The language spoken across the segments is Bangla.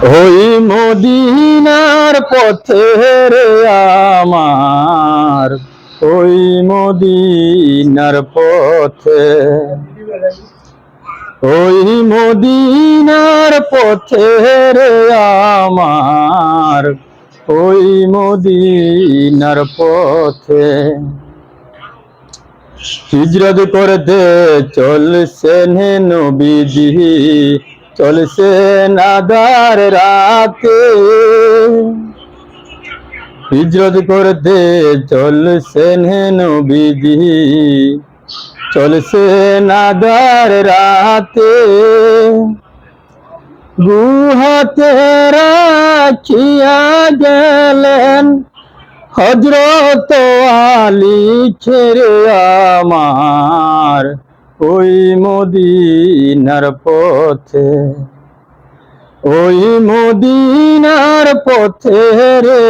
ওই মদিনার পথে রে আমার, ওই মদিনার পথে, ওই মদিনার পথে রে আমার, ওই মদিনার পথে হিজরত করতে চলছেন নবীজি, চলছেন আঁধার রাতে। হিজরত করতে চলছেন নবীজি, চলছেন আঁধার রাতে। গুহাতে রাখিয়া গেলেন হযরত আলী ছেড়ে আমার, ওই মদিনার পথে, ওই মদিনার পথে রে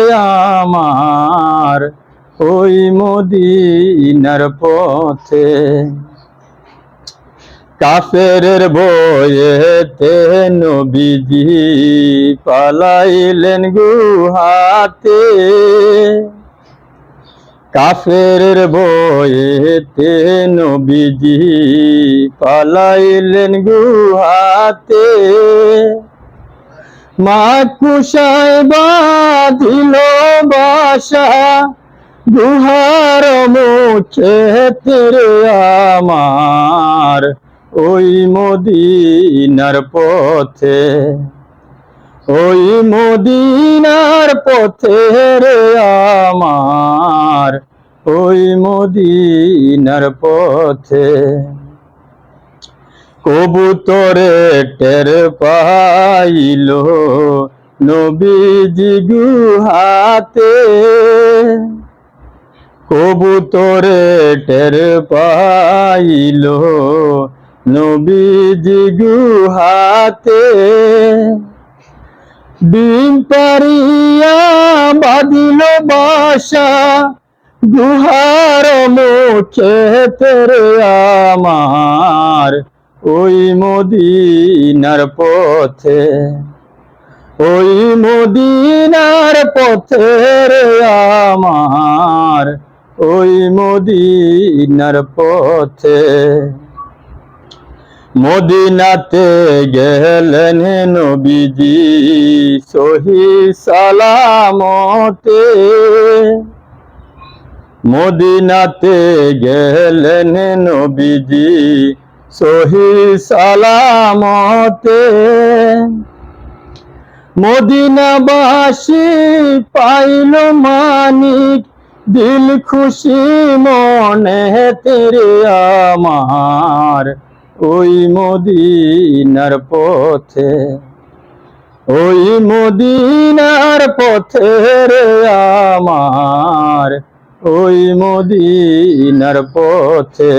আমার, ওই মদিনার পথে। কাফেরের বয়েতে নবীজি পালাইলেন গুহাতে। কাফেরের বয়েতে নবীজি পালাইলেন গুহাতে। মাকুশায় বাঁধিল বাসা গুহার মুখে তেরে আমার, ওই মদিনার পথে, ওই মদিনার পথে রে আমার, ওই মদিনার পথে। কবুতরে টের পাইল নবীজি গুহাতে। কবুতরে টের পাইল নবীজি গুহাতে। ডিম পারিয়া বাঁধিল বাসা গুহার মুখে তেরে আমার, ওই মদিনার পথে, ওই মদিনার পথে রে আমার, ওই মদিনার পথে। মদিনাতে গেলেন নবীজি সহি সালামতে। মদিনাতে গেলেন নবীজি সহি সালামতে। মদিনাবাসী পাইল মানিক দিল খুশি মনে তেরে আমার, ওই মদিনার পথে, ওই মদিনার পথে রে আমার, ওই মদিনার পথে।